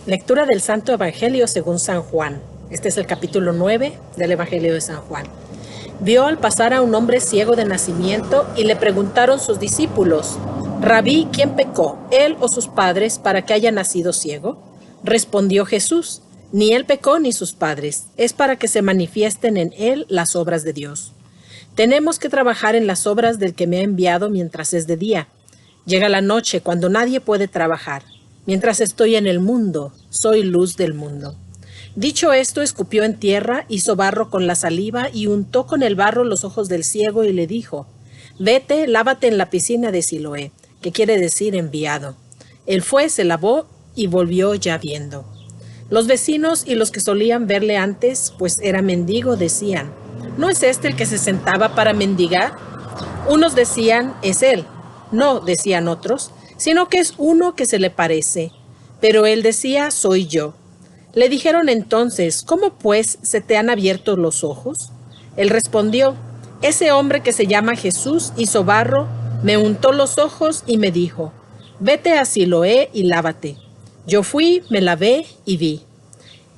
Lectura del Santo Evangelio según San Juan. Este es el capítulo 9 del Evangelio de San Juan. Vio al pasar a un hombre ciego de nacimiento y le preguntaron sus discípulos: Rabí, ¿quién pecó, él o sus padres, para que haya nacido ciego? Respondió Jesús: ni él pecó ni sus padres, es para que se manifiesten en él las obras de Dios. Tenemos que trabajar en las obras del que me ha enviado mientras es de día. Llega la noche cuando nadie puede trabajar. Mientras estoy en el mundo, soy luz del mundo. Dicho esto, escupió en tierra, hizo barro con la saliva y untó con el barro los ojos del ciego y le dijo: Vete, lávate en la piscina de Siloé, que quiere decir enviado. Él fue, se lavó y volvió ya viendo. Los vecinos y los que solían verle antes, pues era mendigo, decían: ¿no es este el que se sentaba para mendigar? Unos decían: es él. No, decían otros, sino que es uno que se le parece. Pero él decía: soy yo. Le dijeron entonces: ¿cómo pues se te han abierto los ojos? Él respondió: ese hombre que se llama Jesús hizo barro, me untó los ojos y me dijo: vete a Siloé y lávate. Yo fui, me lavé y vi.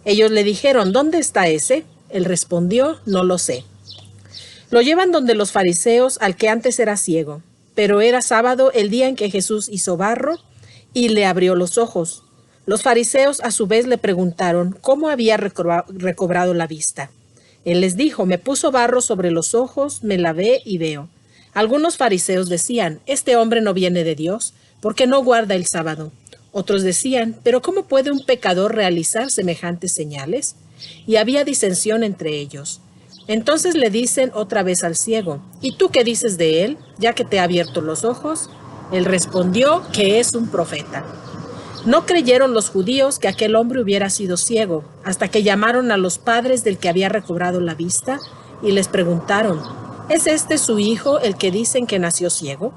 Ellos le dijeron: ¿dónde está ese? Él respondió: no lo sé. Lo llevan donde los fariseos, al que antes era ciego. Pero era sábado el día en que Jesús hizo barro y le abrió los ojos. Los fariseos a su vez le preguntaron cómo había recobrado la vista. Él les dijo: me puso barro sobre los ojos, me lavé y veo. Algunos fariseos decían: este hombre no viene de Dios, porque no guarda el sábado. Otros decían: pero ¿cómo puede un pecador realizar semejantes señales? Y había disensión entre ellos. Entonces le dicen otra vez al ciego: ¿y tú qué dices de él, ya que te ha abierto los ojos? Él respondió que es un profeta. No creyeron los judíos que aquel hombre hubiera sido ciego, hasta que llamaron a los padres del que había recobrado la vista y les preguntaron: ¿es este su hijo el que dicen que nació ciego?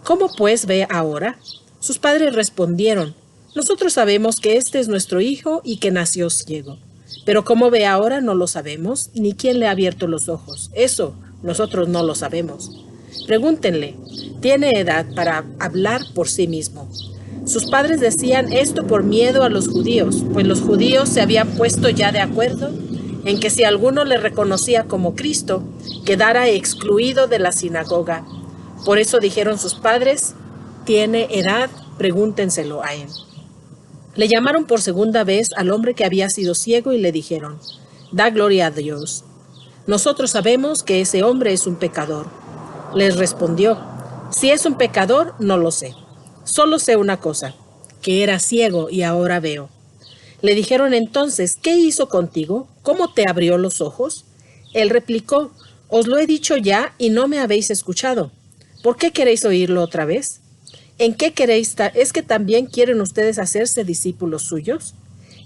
¿Cómo pues ve ahora? Sus padres respondieron: nosotros sabemos que este es nuestro hijo y que nació ciego. Pero cómo ve ahora no lo sabemos, ni quién le ha abierto los ojos. Eso nosotros no lo sabemos. Pregúntenle, tiene edad para hablar por sí mismo. Sus padres decían esto por miedo a los judíos, pues los judíos se habían puesto ya de acuerdo en que si alguno le reconocía como Cristo, quedara excluido de la sinagoga. Por eso dijeron sus padres: tiene edad, pregúntenselo a él. Le llamaron por segunda vez al hombre que había sido ciego y le dijeron: da gloria a Dios. Nosotros sabemos que ese hombre es un pecador. Les respondió: si es un pecador, no lo sé. Solo sé una cosa, que era ciego y ahora veo. Le dijeron entonces: ¿qué hizo contigo? ¿Cómo te abrió los ojos? Él replicó: os lo he dicho ya y no me habéis escuchado. ¿Por qué queréis oírlo otra vez? ¿En qué queréis? ¿Es que también quieren ustedes hacerse discípulos suyos?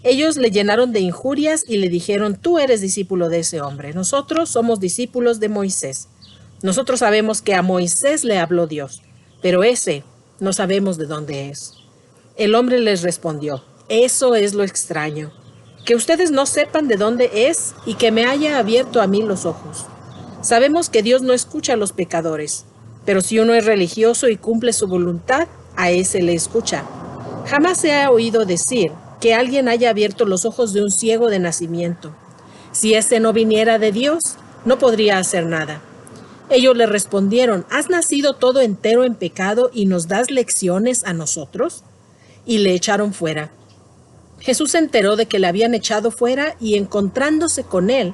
Ellos le llenaron de injurias y le dijeron: tú eres discípulo de ese hombre, nosotros somos discípulos de Moisés. Nosotros sabemos que a Moisés le habló Dios, pero ese no sabemos de dónde es. El hombre les respondió: eso es lo extraño, que ustedes no sepan de dónde es y que me haya abierto a mí los ojos. Sabemos que Dios no escucha a los pecadores, pero si uno es religioso y cumple su voluntad, a ese le escucha. Jamás se ha oído decir que alguien haya abierto los ojos de un ciego de nacimiento. Si ese no viniera de Dios, no podría hacer nada. Ellos le respondieron: ¿has nacido todo entero en pecado y nos das lecciones a nosotros? Y le echaron fuera. Jesús se enteró de que le habían echado fuera y, encontrándose con él,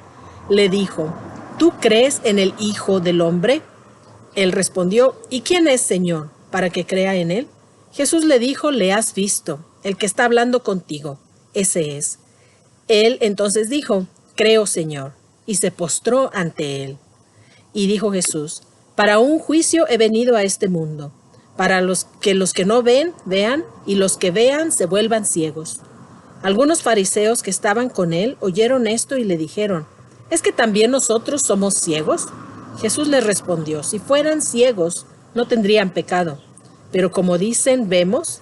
le dijo: ¿tú crees en el Hijo del Hombre? Él respondió: ¿y quién es, Señor, para que crea en él? Jesús le dijo: le has visto, el que está hablando contigo, ese es. Él entonces dijo: creo, Señor, y se postró ante él. Y dijo Jesús: para un juicio he venido a este mundo, para los que no ven, vean, y los que vean se vuelvan ciegos. Algunos fariseos que estaban con él oyeron esto y le dijeron: ¿es que también nosotros somos ciegos? Jesús les respondió: si fueran ciegos, no tendrían pecado. Pero como dicen, vemos,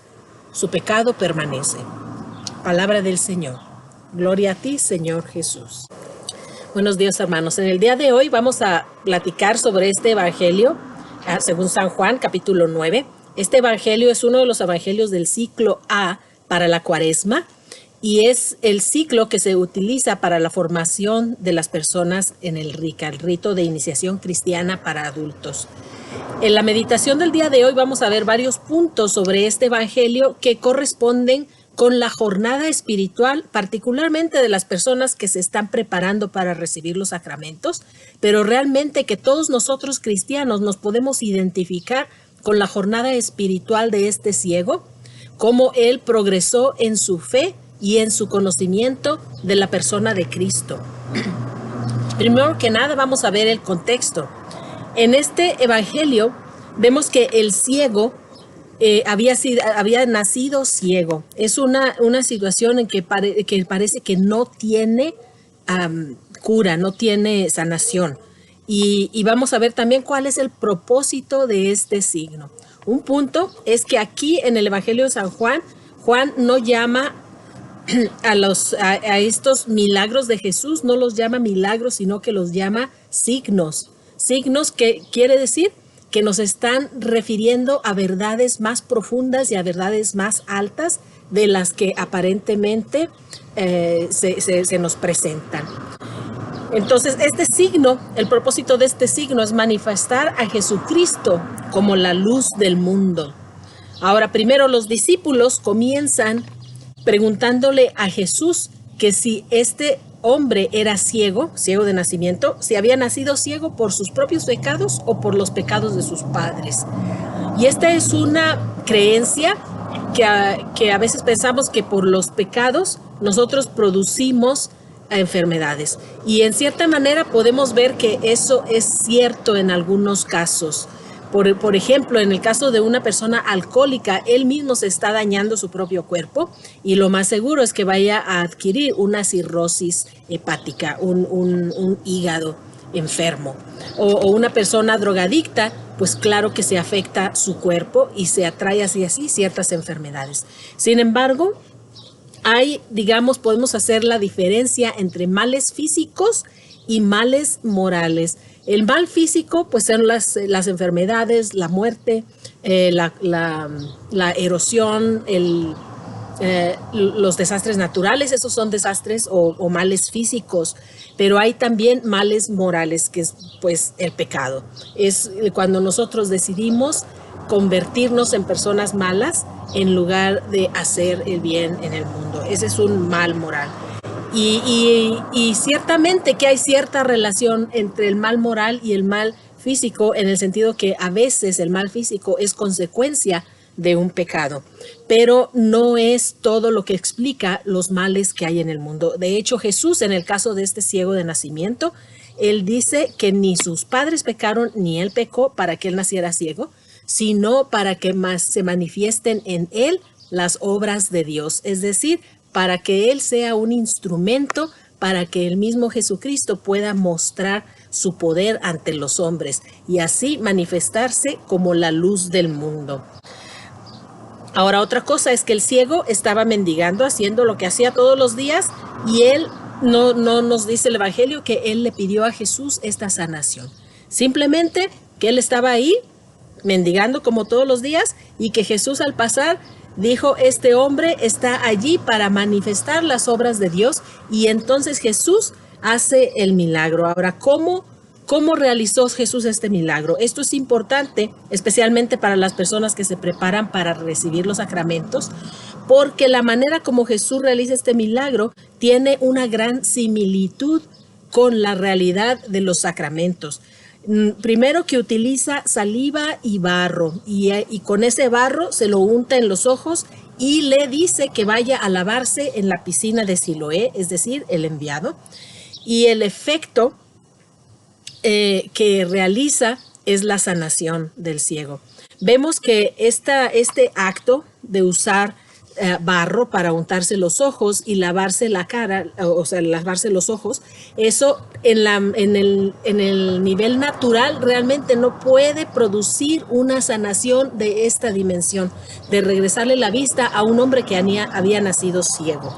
su pecado permanece. Palabra del Señor. Gloria a ti, Señor Jesús. Buenos días, hermanos. En el día de hoy vamos a platicar sobre este evangelio, según San Juan, capítulo 9. Este evangelio es uno de los evangelios del ciclo A para la Cuaresma. y es el ciclo que se utiliza para la formación de las personas en el RICA, el rito de iniciación cristiana para adultos. En la meditación del día de hoy vamos a ver varios puntos sobre este evangelio que corresponden con la jornada espiritual, particularmente de las personas que se están preparando para recibir los sacramentos, pero realmente que todos nosotros cristianos nos podemos identificar con la jornada espiritual de este ciego, cómo él progresó en su fe y en su conocimiento de la persona de Cristo. Primero que nada vamos a ver el contexto. En este evangelio vemos que el ciego había nacido ciego. Es una situación en que parece que no tiene cura, no tiene sanación. Y vamos a ver también cuál es el propósito de este signo. Un punto es que aquí en el Evangelio de San Juan, Juan no llama a estos milagros de Jesús, no los llama milagros, sino que los llama signos. Signos que quiere decir que nos están refiriendo a verdades más profundas y a verdades más altas de las que aparentemente se nos presentan. Entonces, este signo, el propósito de este signo es manifestar a Jesucristo como la luz del mundo. Ahora, primero los discípulos comienzan preguntándole a Jesús que si este hombre era ciego de nacimiento, si había nacido ciego por sus propios pecados o por los pecados de sus padres. Y esta es una creencia que a veces pensamos que por los pecados nosotros producimos enfermedades. Y en cierta manera podemos ver que eso es cierto en algunos casos. Por ejemplo, en el caso de una persona alcohólica, él mismo se está dañando su propio cuerpo y lo más seguro es que vaya a adquirir una cirrosis hepática, un hígado enfermo. O una persona drogadicta, pues claro que se afecta su cuerpo y se atrae así ciertas enfermedades. Sin embargo, podemos hacer la diferencia entre males físicos y males morales. El mal físico, pues son las enfermedades, la muerte, la erosión, los desastres naturales, esos son desastres o males físicos, pero hay también males morales, que es pues el pecado. Es cuando nosotros decidimos convertirnos en personas malas en lugar de hacer el bien en el mundo. Ese es un mal moral. Y ciertamente que hay cierta relación entre el mal moral y el mal físico, en el sentido que a veces el mal físico es consecuencia de un pecado, pero no es todo lo que explica los males que hay en el mundo. De hecho, Jesús, en el caso de este ciego de nacimiento, él dice que ni sus padres pecaron ni él pecó para que él naciera ciego, sino para que se manifiesten en él las obras de Dios, es decir, para que él sea un instrumento para que el mismo Jesucristo pueda mostrar su poder ante los hombres y así manifestarse como la luz del mundo. Ahora, otra cosa es que el ciego estaba mendigando, haciendo lo que hacía todos los días, y él no nos dice el Evangelio que él le pidió a Jesús esta sanación. Simplemente que él estaba ahí mendigando como todos los días y que Jesús al pasar dijo, este hombre está allí para manifestar las obras de Dios, y entonces Jesús hace el milagro. Ahora, ¿cómo realizó Jesús este milagro? Esto es importante, especialmente para las personas que se preparan para recibir los sacramentos, porque la manera como Jesús realiza este milagro tiene una gran similitud con la realidad de los sacramentos. Primero, que utiliza saliva y barro, y con ese barro se lo unta en los ojos y le dice que vaya a lavarse en la piscina de Siloé, es decir, el enviado. Y el efecto que realiza es la sanación del ciego. Vemos que este acto de usar barro para untarse los ojos y lavarse la cara, o sea, lavarse los ojos, eso en el nivel natural realmente no puede producir una sanación de esta dimensión, de regresarle la vista a un hombre que había nacido ciego.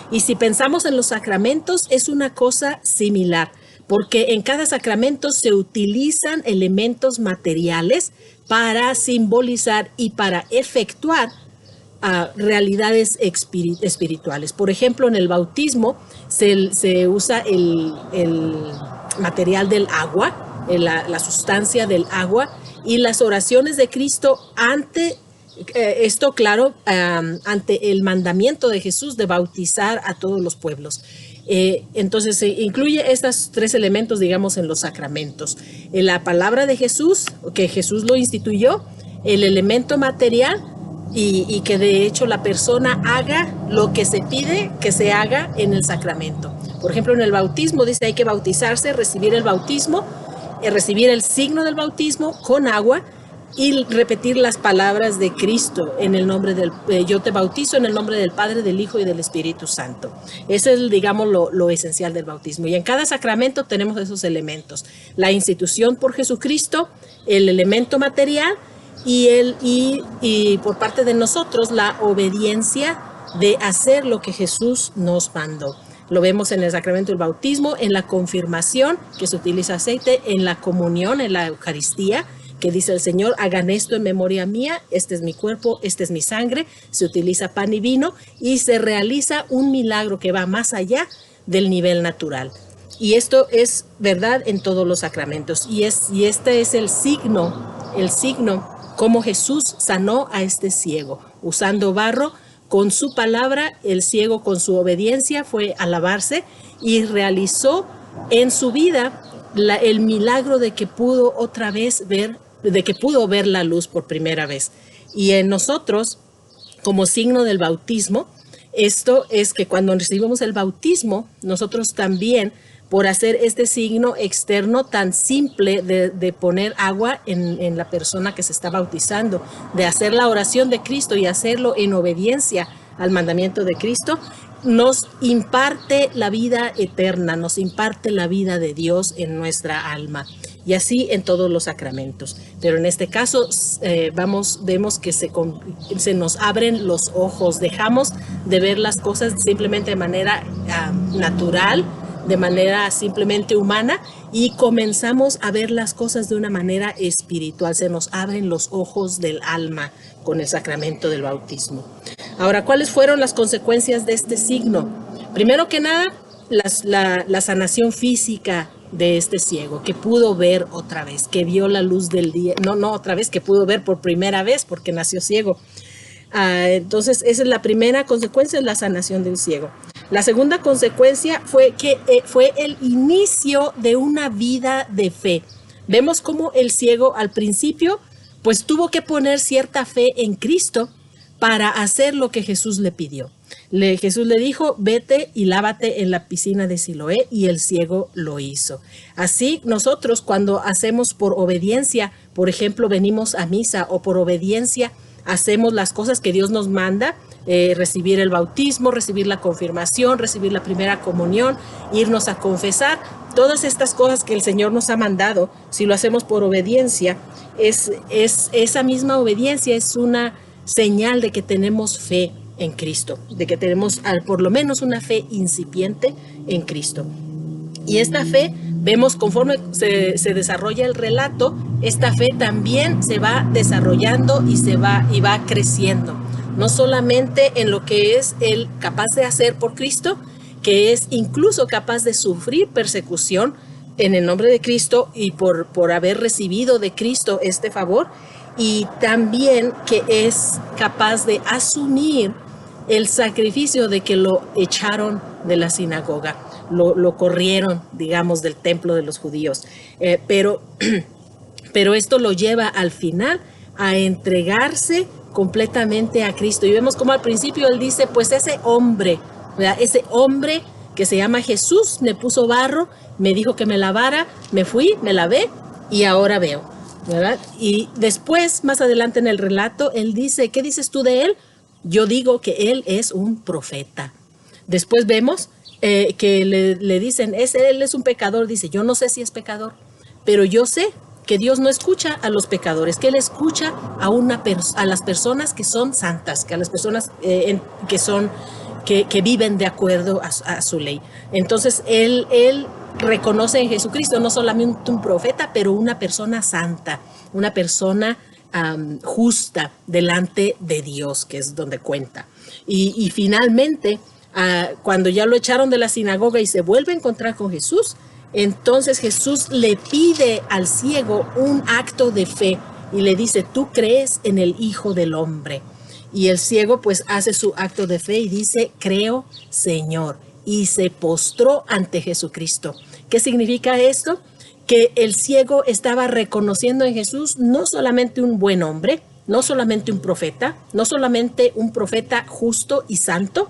Y si pensamos en los sacramentos, es una cosa similar, porque en cada sacramento se utilizan elementos materiales para simbolizar y para efectuar realidades espirituales. Por ejemplo, en el bautismo se usa el material del agua, la sustancia del agua, y las oraciones de Cristo ante esto, claro, ante el mandamiento de Jesús de bautizar a todos los pueblos. Entonces se incluye estos tres elementos, digamos, en los sacramentos. La palabra de Jesús, que Jesús lo instituyó, el elemento material, y que de hecho la persona haga lo que se pide que se haga en el sacramento. Por ejemplo, en el bautismo dice hay que bautizarse, recibir el bautismo, recibir el signo del bautismo con agua y repetir las palabras de Cristo en el nombre del yo te bautizo en el nombre del Padre, del Hijo y del Espíritu Santo. Ese es, digamos, lo esencial del bautismo. Y en cada sacramento tenemos esos elementos: la institución por Jesucristo, el elemento material y por parte de nosotros la obediencia de hacer lo que Jesús nos mandó. Lo vemos en el sacramento del bautismo, en la confirmación, que se utiliza aceite, en la comunión, en la Eucaristía, que dice el Señor, hagan esto en memoria mía, este es mi cuerpo, este es mi sangre, se utiliza pan y vino y se realiza un milagro que va más allá del nivel natural. Y esto es verdad en todos los sacramentos. Y este es el signo como Jesús sanó a este ciego, usando barro. Con su palabra, el ciego con su obediencia fue a lavarse y realizó en su vida el milagro de que pudo otra vez ver, de que pudo ver la luz por primera vez. Y en nosotros, como signo del bautismo, esto es que cuando recibimos el bautismo, nosotros también, por hacer este signo externo tan simple de poner agua en la persona que se está bautizando, de hacer la oración de Cristo y hacerlo en obediencia al mandamiento de Cristo, nos imparte la vida eterna, nos imparte la vida de Dios en nuestra alma. Y así en todos los sacramentos. Pero en este caso vemos que se nos abren los ojos, dejamos de ver las cosas simplemente de manera natural, de manera simplemente humana, y comenzamos a ver las cosas de una manera espiritual. Se nos abren los ojos del alma con el sacramento del bautismo. Ahora, ¿cuáles fueron las consecuencias de este signo? Primero que nada, la sanación física de este ciego, que pudo ver otra vez, que vio la luz del día, no otra vez, que pudo ver por primera vez porque nació ciego. Entonces, esa es la primera consecuencia, es la sanación del ciego. La segunda consecuencia fue que fue el inicio de una vida de fe. Vemos cómo el ciego al principio pues tuvo que poner cierta fe en Cristo para hacer lo que Jesús le pidió. Jesús le dijo, vete y lávate en la piscina de Siloé, y el ciego lo hizo. Así nosotros, cuando hacemos por obediencia, por ejemplo, venimos a misa, o por obediencia hacemos las cosas que Dios nos manda, recibir el bautismo, recibir la confirmación, recibir la primera comunión, irnos a confesar, todas estas cosas que el Señor nos ha mandado, si lo hacemos por obediencia, esa misma obediencia es una señal de que tenemos fe en Cristo, de que tenemos por lo menos una fe incipiente en Cristo. Y esta fe, vemos conforme se desarrolla el relato, esta fe también se va desarrollando y va creciendo. No solamente en lo que es él capaz de hacer por Cristo, que es incluso capaz de sufrir persecución en el nombre de Cristo y por haber recibido de Cristo este favor, y también que es capaz de asumir el sacrificio de que lo echaron de la sinagoga, lo corrieron, digamos, del templo de los judíos. Pero esto lo lleva al final a entregarse completamente a Cristo. Y vemos como al principio él dice, pues ese hombre, ¿verdad? Ese hombre que se llama Jesús me puso barro, me dijo que me lavara, me fui, me lavé y ahora veo, ¿verdad? Y después, más adelante en el relato, él dice, ¿qué dices tú de él? Yo digo que él es un profeta. Después vemos que le dicen, él es un pecador. Dice, yo no sé si es pecador, pero yo sé que Dios no escucha a los pecadores, que Él escucha a las personas que son santas, que a las personas que viven de acuerdo a su ley. Entonces, Él reconoce en Jesucristo no solamente un profeta, pero una persona santa, una persona justa delante de Dios, que es donde cuenta. Y finalmente, cuando ya lo echaron de la sinagoga y se vuelve a encontrar con Jesús, entonces Jesús le pide al ciego un acto de fe y le dice: tú crees en el Hijo del Hombre. Y el ciego pues hace su acto de fe y dice: creo, Señor. Y se postró ante Jesucristo. ¿Qué significa esto? Que el ciego estaba reconociendo en Jesús no solamente un buen hombre, no solamente un profeta, no solamente un profeta justo y santo,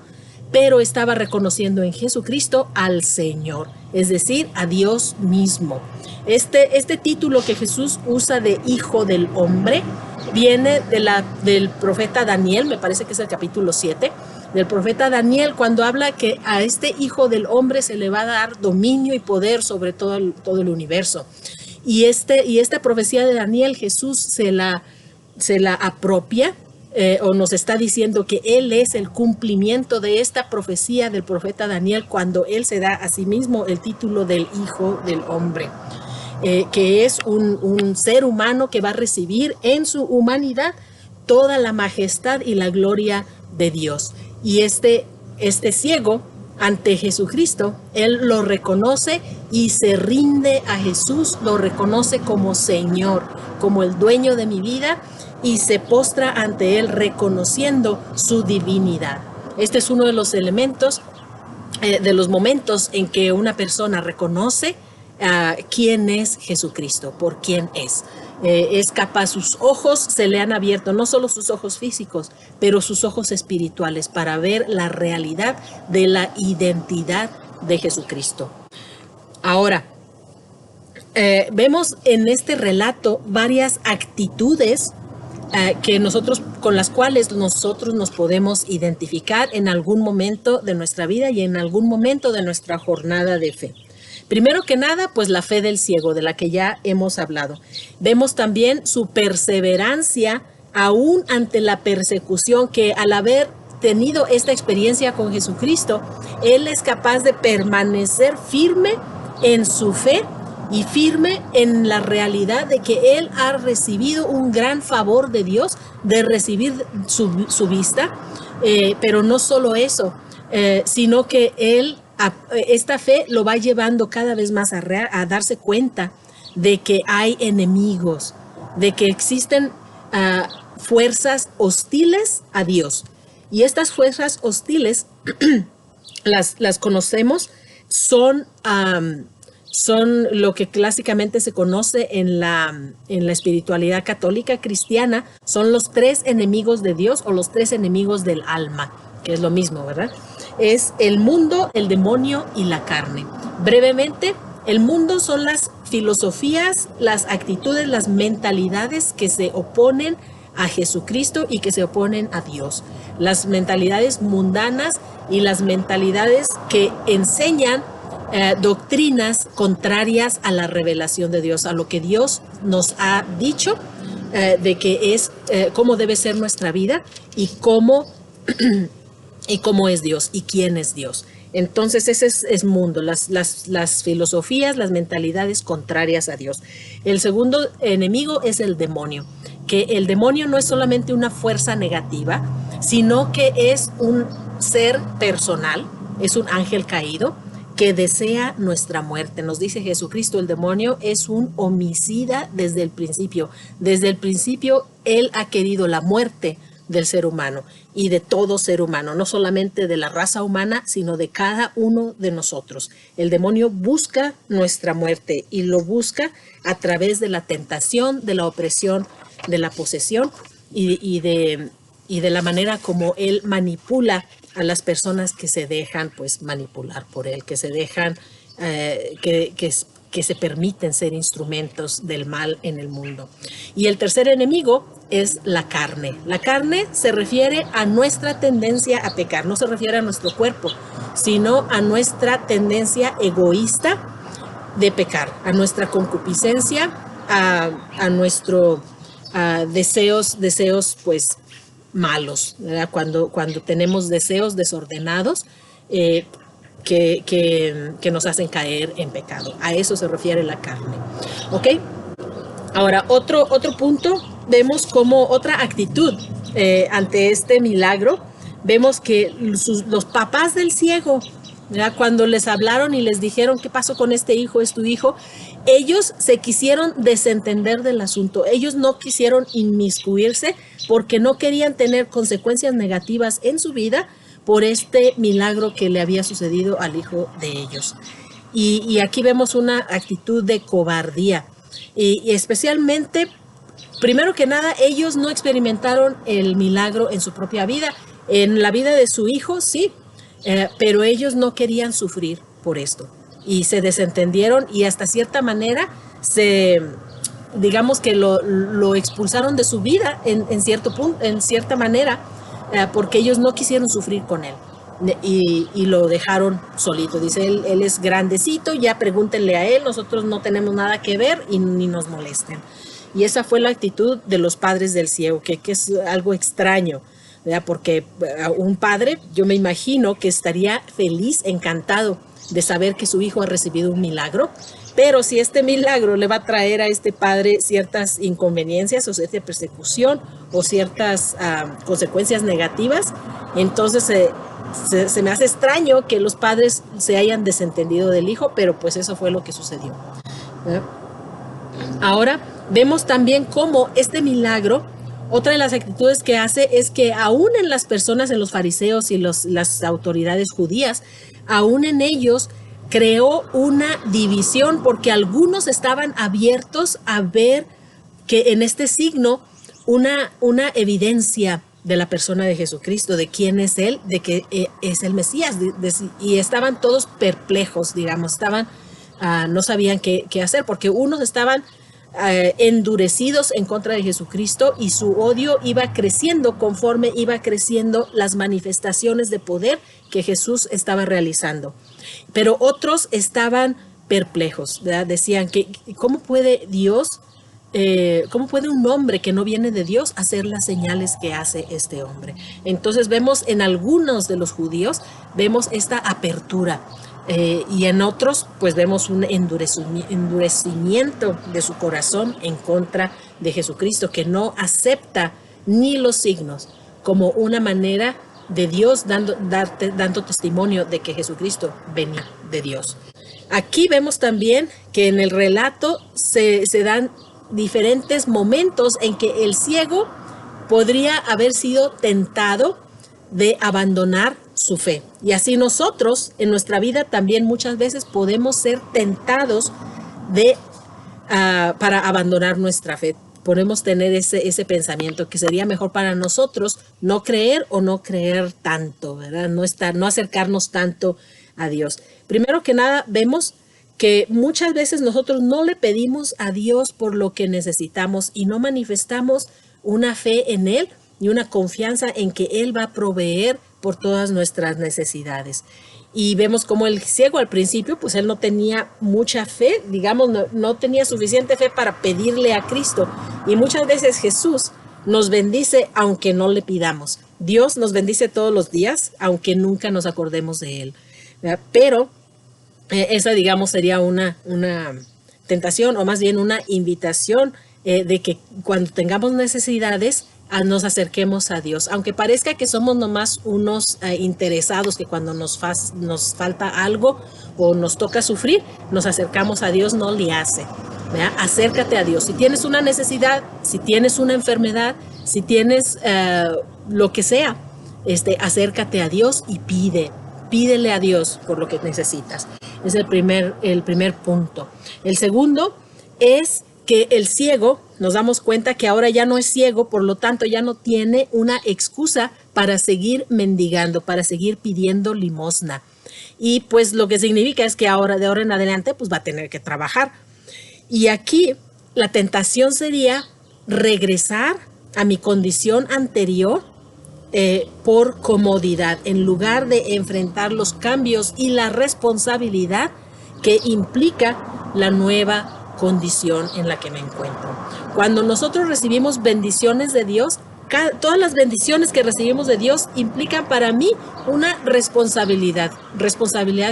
pero estaba reconociendo en Jesucristo al Señor, es decir, a Dios mismo. Este título que Jesús usa de Hijo del Hombre viene del profeta Daniel, me parece que es el capítulo 7, del profeta Daniel, cuando habla que a este Hijo del Hombre se le va a dar dominio y poder sobre todo el universo. Y esta profecía de Daniel, Jesús se la apropia, o nos está diciendo que Él es el cumplimiento de esta profecía del profeta Daniel cuando Él se da a sí mismo el título del Hijo del Hombre. Que es un ser humano que va a recibir en su humanidad toda la majestad y la gloria de Dios. Y este ciego, ante Jesucristo, él lo reconoce y se rinde a Jesús, lo reconoce como Señor, como el dueño de mi vida, y se postra ante él reconociendo su divinidad. Este es uno de los elementos, de los momentos en que una persona reconoce quién es Jesucristo, por quién es. Es capaz, sus ojos se le han abierto, no solo sus ojos físicos, pero sus ojos espirituales para ver la realidad de la identidad de Jesucristo. Ahora, vemos en este relato varias actitudes con las cuales nosotros nos podemos identificar en algún momento de nuestra vida y en algún momento de nuestra jornada de fe. Primero que nada, pues la fe del ciego, de la que ya hemos hablado. Vemos también su perseverancia aún ante la persecución, que al haber tenido esta experiencia con Jesucristo, él es capaz de permanecer firme en su fe y firme en la realidad de que él ha recibido un gran favor de Dios, de recibir su vista, pero no solo eso, sino que él, esta fe lo va llevando cada vez más a darse cuenta de que hay enemigos, de que existen fuerzas hostiles a Dios. Y estas fuerzas hostiles, las conocemos, son lo que clásicamente se conoce en la espiritualidad católica cristiana, son los tres enemigos de Dios o los tres enemigos del alma, que es lo mismo, ¿verdad? Es el mundo, el demonio y la carne. Brevemente, el mundo son las filosofías, las actitudes, las mentalidades que se oponen a Jesucristo y que se oponen a Dios. Las mentalidades mundanas y las mentalidades que enseñan doctrinas contrarias a la revelación de Dios, a lo que Dios nos ha dicho de que es cómo debe ser nuestra vida y cómo es Dios y quién es Dios. Entonces ese es mundo, las filosofías, las mentalidades contrarias a Dios. El segundo enemigo es el demonio, que el demonio no es solamente una fuerza negativa, sino que es un ser personal, es un ángel caído que desea nuestra muerte. Nos dice Jesucristo, el demonio es un homicida desde el principio. Desde el principio él ha querido la muerte del ser humano y de todo ser humano, no solamente de la raza humana, sino de cada uno de nosotros. El demonio busca nuestra muerte y lo busca a través de la tentación, de la opresión, de la posesión y de la manera como él manipula a las personas que se dejan pues manipular por él, que se dejan, que se permiten ser instrumentos del mal en el mundo. Y el tercer enemigo es la carne. La carne se refiere a nuestra tendencia a pecar, no se refiere a nuestro cuerpo, sino a nuestra tendencia egoísta de pecar, a nuestra concupiscencia, a nuestro deseos pues malos, ¿verdad? Cuando tenemos deseos desordenados que nos hacen caer en pecado. A eso se refiere la carne. ¿Ok? Ahora, otro punto vemos como otra actitud ante este milagro. Vemos que los papás del ciego, ¿verdad? Cuando les hablaron y les dijeron qué pasó con este hijo, es tu hijo, ellos se quisieron desentender del asunto. Ellos no quisieron inmiscuirse porque no querían tener consecuencias negativas en su vida por este milagro que le había sucedido al hijo de ellos. Y aquí vemos una actitud de cobardía. Y especialmente, primero que nada, ellos no experimentaron el milagro en su propia vida. En la vida de su hijo, sí, pero ellos no querían sufrir por esto. Y se desentendieron y hasta cierta manera digamos que lo expulsaron de su vida en cierto punto, en cierta manera, porque ellos no quisieron sufrir con él. Y lo dejaron solito. Dice, él es grandecito, ya pregúntenle a él, nosotros no tenemos nada que ver y ni nos molesten. Y esa fue la actitud de los padres del ciego, que es algo extraño, ¿verdad? Porque un padre, yo me imagino que estaría feliz, encantado de saber que su hijo ha recibido un milagro, pero si este milagro le va a traer a este padre ciertas inconveniencias o cierta persecución o ciertas consecuencias negativas, entonces se me hace extraño que los padres se hayan desentendido del hijo, pero pues eso fue lo que sucedió. Ahora vemos también cómo este milagro, otra de las actitudes que hace es que aún en las personas, en los fariseos y las autoridades judías, aún en ellos creó una división, porque algunos estaban abiertos a ver que en este signo una evidencia de la persona de Jesucristo, de quién es Él, de que es el Mesías, y estaban todos perplejos, digamos, no sabían qué hacer, porque unos estaban endurecidos en contra de Jesucristo y su odio iba creciendo conforme iba creciendo las manifestaciones de poder que Jesús estaba realizando. Pero otros estaban perplejos, ¿verdad? Decían que ¿cómo puede Dios, cómo puede un hombre que no viene de Dios hacer las señales que hace este hombre? Entonces vemos en algunos de los judíos, vemos esta apertura. Y en otros pues vemos un endurecimiento de su corazón en contra de Jesucristo, que no acepta ni los signos como una manera de Dios dando testimonio de que Jesucristo venía de Dios. Aquí vemos también que en el relato se dan diferentes momentos en que el ciego podría haber sido tentado de abandonar su fe. Y así nosotros en nuestra vida también muchas veces podemos ser tentados para abandonar nuestra fe. Podemos tener ese pensamiento que sería mejor para nosotros no creer o no creer tanto, ¿verdad? No acercarnos tanto a Dios. Primero que nada, vemos que muchas veces nosotros no le pedimos a Dios por lo que necesitamos y no manifestamos una fe en Él y una confianza en que Él va a proveer por todas nuestras necesidades. Y vemos como el ciego al principio, pues él no tenía mucha fe, digamos, no tenía suficiente fe para pedirle a Cristo. Y muchas veces Jesús nos bendice aunque no le pidamos. Dios nos bendice todos los días, aunque nunca nos acordemos de Él, ¿verdad? Pero esa, digamos, sería una tentación o más bien una invitación de que cuando tengamos necesidades, nos acerquemos a Dios, aunque parezca que somos nomás unos interesados, que cuando nos falta algo o nos toca sufrir, nos acercamos a Dios, no le hace, ¿verdad? Acércate a Dios. Si tienes una necesidad, si tienes una enfermedad, si tienes lo que sea, acércate a Dios y pídele a Dios por lo que necesitas. Es el primer punto. El segundo es que el ciego, nos damos cuenta que ahora ya no es ciego, por lo tanto ya no tiene una excusa para seguir mendigando, para seguir pidiendo limosna. Y pues lo que significa es que de ahora en adelante pues va a tener que trabajar. Y aquí la tentación sería regresar a mi condición anterior por comodidad, en lugar de enfrentar los cambios y la responsabilidad que implica la nueva condición en la que me encuentro. Cuando nosotros recibimos bendiciones de Dios, todas las bendiciones que recibimos de Dios implican para mí una responsabilidad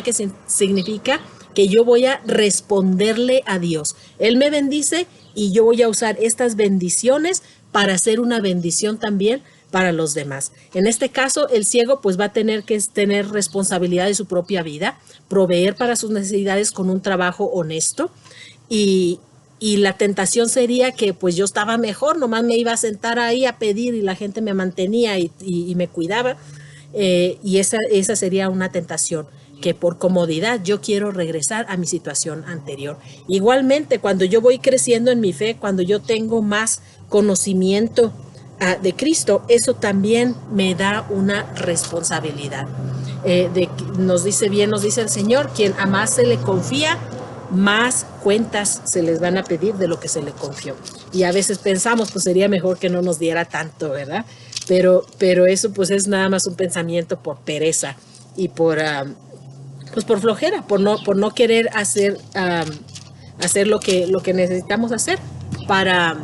que significa que yo voy a responderle a Dios. Él me bendice y yo voy a usar estas bendiciones para ser una bendición también para los demás. En este caso, el ciego pues va a tener que tener responsabilidad de su propia vida, proveer para sus necesidades con un trabajo honesto y la tentación sería que pues yo estaba mejor, nomás me iba a sentar ahí a pedir y la gente me mantenía y me cuidaba. Y esa sería una tentación, que por comodidad yo quiero regresar a mi situación anterior. Igualmente, cuando yo voy creciendo en mi fe, cuando yo tengo más conocimiento de Cristo, eso también me da una responsabilidad. Nos dice el Señor, quien a más se le confía, más cuentas se les van a pedir de lo que se le confió. Y a veces pensamos, pues sería mejor que no nos diera tanto, ¿verdad? Pero eso pues es nada más un pensamiento por pereza y por flojera, por no querer hacer lo que necesitamos hacer para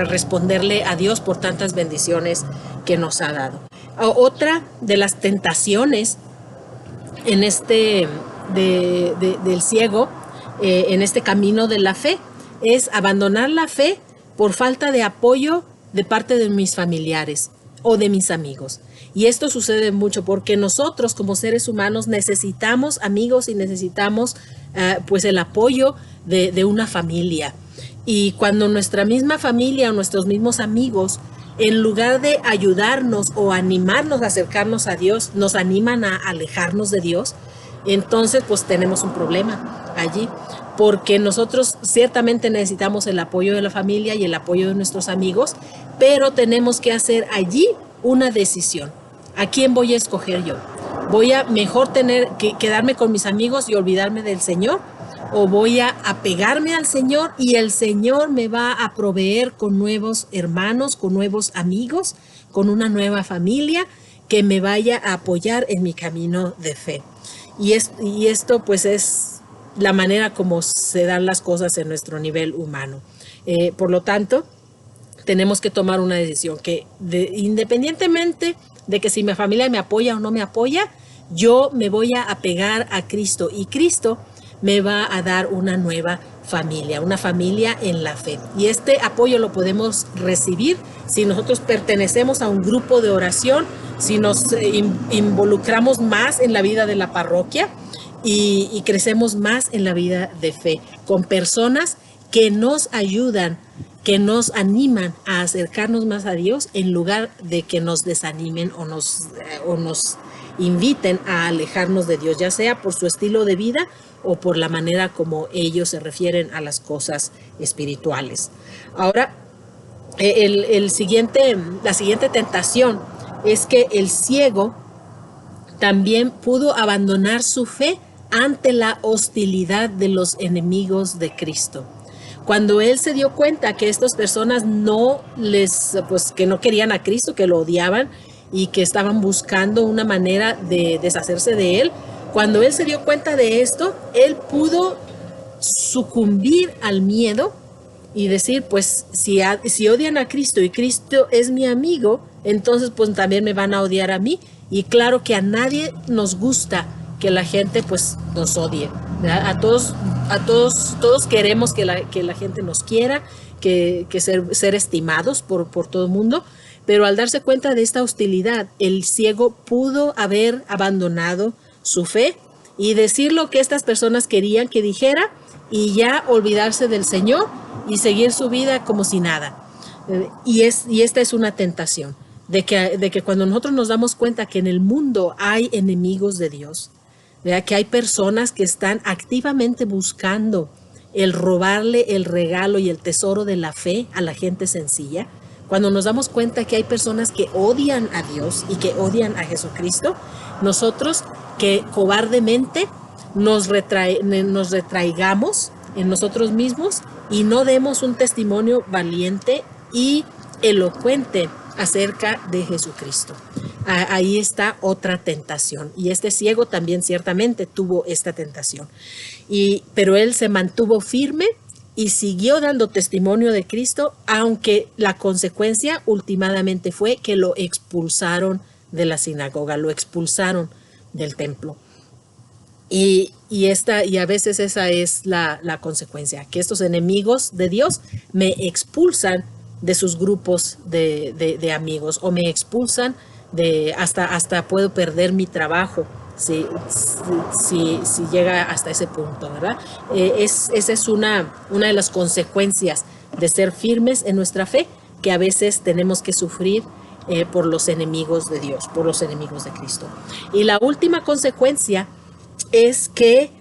responderle a Dios por tantas bendiciones que nos ha dado. Otra de las tentaciones en del ciego, en este camino de la fe, es abandonar la fe por falta de apoyo de parte de mis familiares o de mis amigos. Y esto sucede mucho porque nosotros como seres humanos necesitamos amigos y necesitamos pues el apoyo de una familia. Y cuando nuestra misma familia o nuestros mismos amigos, en lugar de ayudarnos o animarnos a acercarnos a Dios, nos animan a alejarnos de Dios, entonces pues tenemos un problema allí, porque nosotros ciertamente necesitamos el apoyo de la familia y el apoyo de nuestros amigos, pero tenemos que hacer allí una decisión. ¿A quién voy a escoger yo? ¿Voy a mejor tener que quedarme con mis amigos y olvidarme del Señor? ¿O voy a apegarme al Señor y el Señor me va a proveer con nuevos hermanos, con nuevos amigos, con una nueva familia que me vaya a apoyar en mi camino de fe? Y esto pues es la manera como se dan las cosas en nuestro nivel humano. Por lo tanto, tenemos que tomar una decisión que independientemente de que si mi familia me apoya o no me apoya, yo me voy a apegar a Cristo y Cristo me va a dar una nueva familia, una familia en la fe. Y este apoyo lo podemos recibir si nosotros pertenecemos a un grupo de oración, si nos involucramos más en la vida de la parroquia y crecemos más en la vida de fe, con personas que nos ayudan, que nos animan a acercarnos más a Dios en lugar de que nos desanimen o nos inviten a alejarnos de Dios, ya sea por su estilo de vida o por la manera como ellos se refieren a las cosas espirituales. Ahora, la siguiente tentación es que el ciego también pudo abandonar su fe ante la hostilidad de los enemigos de Cristo. Cuando él se dio cuenta que estas personas que no querían a Cristo, que lo odiaban y que estaban buscando una manera de deshacerse de él, cuando él se dio cuenta de esto, él pudo sucumbir al miedo y decir, pues si odian a Cristo y Cristo es mi amigo, entonces pues también me van a odiar a mí. Y claro que a nadie nos gusta que la gente pues nos odie, ¿verdad? Todos queremos que la gente nos quiera, que ser estimados por todo el mundo, pero al darse cuenta de esta hostilidad, el ciego pudo haber abandonado su fe y decir lo que estas personas querían que dijera y ya olvidarse del Señor y seguir su vida como si nada. Y esta es una tentación, de que cuando nosotros nos damos cuenta que en el mundo hay enemigos de Dios, ¿verdad? Que hay personas que están activamente buscando el robarle el regalo y el tesoro de la fe a la gente sencilla, cuando nos damos cuenta que hay personas que odian a Dios y que odian a Jesucristo, nosotros que cobardemente nos retraigamos en nosotros mismos y no demos un testimonio valiente y elocuente acerca de Jesucristo. Ahí está otra tentación. Y este ciego también ciertamente tuvo esta tentación. Pero él se mantuvo firme y siguió dando testimonio de Cristo, aunque la consecuencia últimamente fue que lo expulsaron de la sinagoga, lo expulsaron del templo. Y a veces esa es la consecuencia, que estos enemigos de Dios me expulsan de sus grupos de amigos, o me expulsan hasta puedo perder mi trabajo si llega hasta ese punto, ¿verdad? Esa es una de las consecuencias de ser firmes en nuestra fe, que a veces tenemos que sufrir por los enemigos de Dios, por los enemigos de Cristo. Y la última consecuencia es que,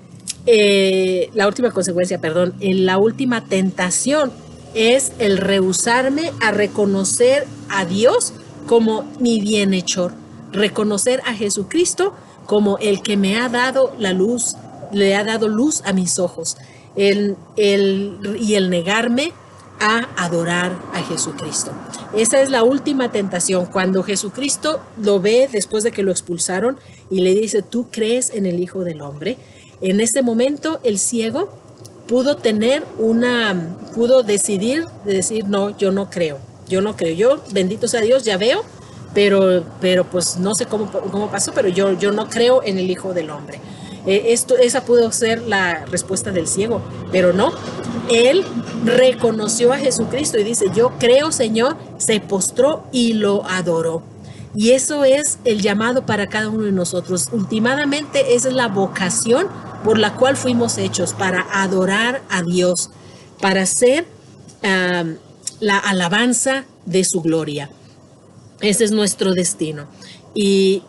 la última tentación es el rehusarme a reconocer a Dios como mi bienhechor, reconocer a Jesucristo como el que me ha dado la luz, le ha dado luz a mis ojos, y el negarme a adorar a Jesucristo. Esa es la última tentación, cuando Jesucristo lo ve después de que lo expulsaron y le dice, ¿tú crees en el Hijo del Hombre? En ese momento el ciego pudo decidir de decir, no, yo no creo, yo, bendito sea Dios, ya veo, pero pues no sé cómo pasó, pero yo no creo en el Hijo del Hombre. Esa pudo ser la respuesta del ciego, pero no. Él reconoció a Jesucristo y dice, yo creo, Señor, se postró y lo adoró. Y eso es el llamado para cada uno de nosotros. Últimamente, esa es la vocación por la cual fuimos hechos, para adorar a Dios, para ser la alabanza de su gloria. Ese es nuestro destino. Y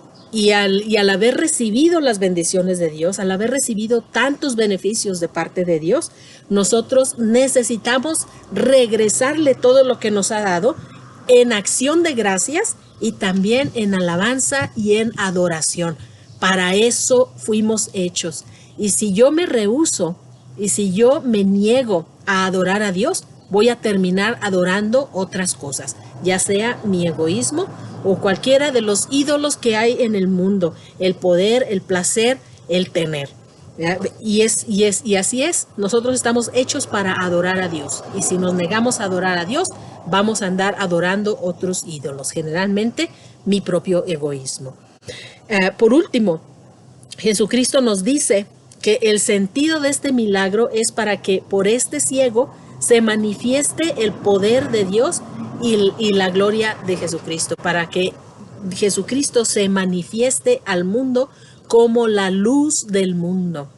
al haber recibido las bendiciones de Dios, al haber recibido tantos beneficios de parte de Dios, nosotros necesitamos regresarle todo lo que nos ha dado en acción de gracias y también en alabanza y en adoración. Para eso fuimos hechos. Y si yo me rehúso y si yo me niego a adorar a Dios, voy a terminar adorando otras cosas, ya sea mi egoísmo o cualquiera de los ídolos que hay en el mundo, el poder, el placer, el tener. Y así es, nosotros estamos hechos para adorar a Dios. Y si nos negamos a adorar a Dios, vamos a andar adorando otros ídolos, generalmente mi propio egoísmo. Por último, Jesucristo nos dice que el sentido de este milagro es para que por este ciego se manifieste el poder de Dios y la gloria de Jesucristo, para que Jesucristo se manifieste al mundo como la luz del mundo.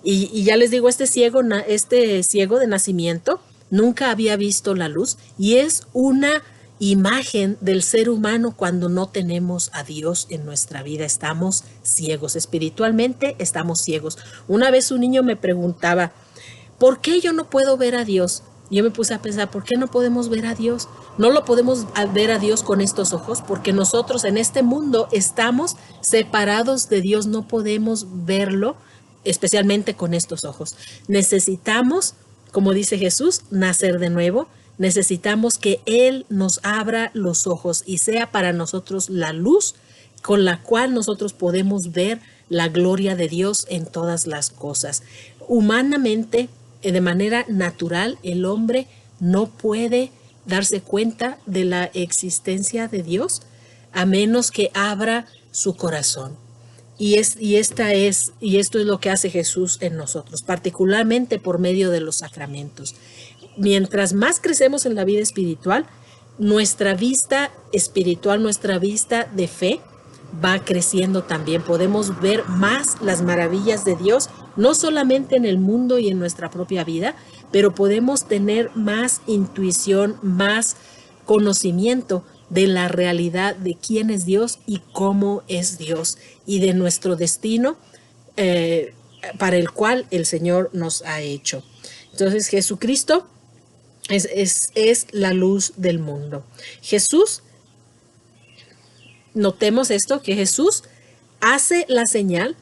Y ya les digo, este ciego de nacimiento nunca había visto la luz, y es una imagen del ser humano cuando no tenemos a Dios en nuestra vida. Estamos ciegos, espiritualmente estamos ciegos. Una vez un niño me preguntaba, ¿por qué yo no puedo ver a Dios? Yo me puse a pensar, ¿por qué no podemos ver a Dios? No lo podemos ver a Dios con estos ojos, porque nosotros en este mundo estamos separados de Dios, no podemos verlo, especialmente con estos ojos. Necesitamos, como dice Jesús, nacer de nuevo. Necesitamos que Él nos abra los ojos y sea para nosotros la luz con la cual nosotros podemos ver la gloria de Dios en todas las cosas. Humanamente, de manera natural, el hombre no puede darse cuenta de la existencia de Dios a menos que abra su corazón. Y esto es lo que hace Jesús en nosotros, particularmente por medio de los sacramentos. Mientras más crecemos en la vida espiritual, nuestra vista espiritual, nuestra vista de fe va creciendo también. Podemos ver más las maravillas de Dios, no solamente en el mundo y en nuestra propia vida, pero podemos tener más intuición, más conocimiento de la realidad de quién es Dios y cómo es Dios, y de nuestro destino para el cual el Señor nos ha hecho. Entonces, Jesucristo es la luz del mundo. Jesús, notemos esto, que Jesús hace la señal,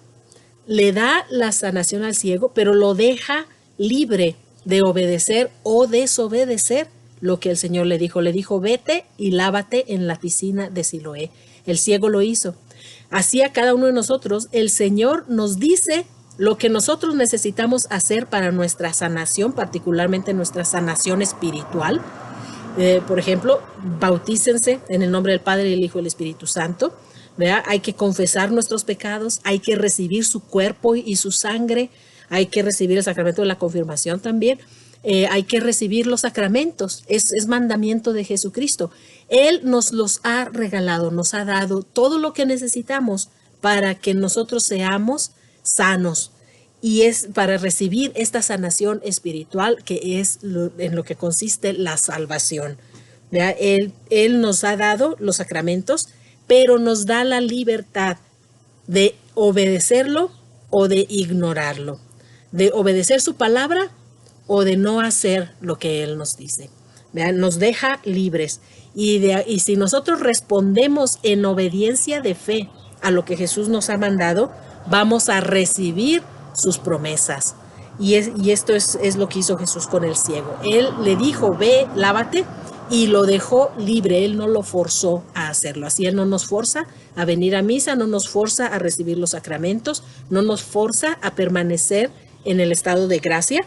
le da la sanación al ciego, pero lo deja libre de obedecer o desobedecer lo que el Señor le dijo. Le dijo, vete y lávate en la piscina de Siloé. El ciego lo hizo. Así a cada uno de nosotros, el Señor nos dice lo que nosotros necesitamos hacer para nuestra sanación, particularmente nuestra sanación espiritual. Por ejemplo, bautícense en el nombre del Padre, el Hijo y el Espíritu Santo. ¿Verdad? Hay que confesar nuestros pecados, hay que recibir su cuerpo y su sangre, hay que recibir el sacramento de la confirmación también. hay que recibir los sacramentos, es mandamiento de Jesucristo. Él nos los ha regalado, nos ha dado todo lo que necesitamos para que nosotros seamos sanos. Y es para recibir esta sanación espiritual que es en lo que consiste la salvación. Él nos ha dado los sacramentos, pero nos da la libertad de obedecerlo o de ignorarlo, de obedecer su palabra o de no hacer lo que Él nos dice. Nos deja libres. Y si nosotros respondemos en obediencia de fe a lo que Jesús nos ha mandado, vamos a recibir sus promesas. Y esto es lo que hizo Jesús con el ciego. Él le dijo, ve, lávate, y lo dejó libre. Él no lo forzó a hacerlo. Así Él no nos forza a venir a misa, no nos forza a recibir los sacramentos, no nos forza a permanecer en el estado de gracia,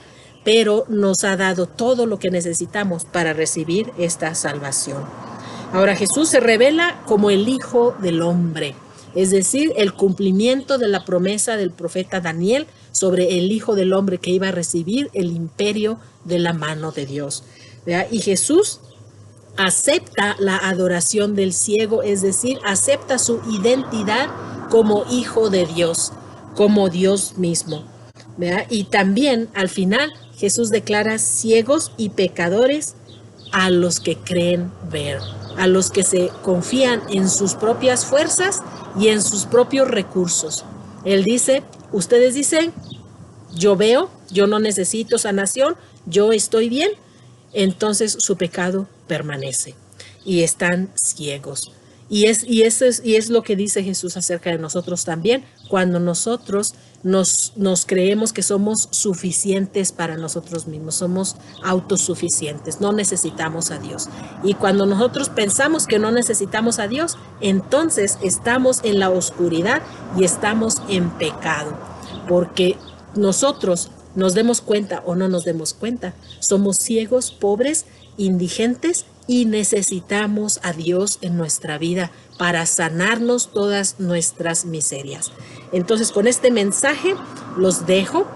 pero nos ha dado todo lo que necesitamos para recibir esta salvación. Ahora Jesús se revela como el Hijo del Hombre, es decir, el cumplimiento de la promesa del profeta Daniel sobre el Hijo del Hombre que iba a recibir el imperio de la mano de Dios. Y Jesús acepta la adoración del ciego, es decir, acepta su identidad como Hijo de Dios, como Dios mismo. Y también al final Jesús declara ciegos y pecadores a los que creen ver, a los que se confían en sus propias fuerzas y en sus propios recursos. Él dice, ustedes dicen, yo veo, yo no necesito sanación, yo estoy bien, entonces su pecado permanece y están ciegos. Y es lo que dice Jesús acerca de nosotros también, cuando nosotros nos creemos que somos suficientes para nosotros mismos, somos autosuficientes, no necesitamos a Dios. Y cuando nosotros pensamos que no necesitamos a Dios, entonces estamos en la oscuridad y estamos en pecado, porque nosotros, nos demos cuenta o no nos demos cuenta, somos ciegos, pobres, indigentes y necesitamos a Dios en nuestra vida para sanarnos todas nuestras miserias. Entonces, con este mensaje los dejo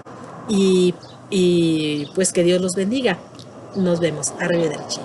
y pues que Dios los bendiga. Nos vemos. Arrivederci.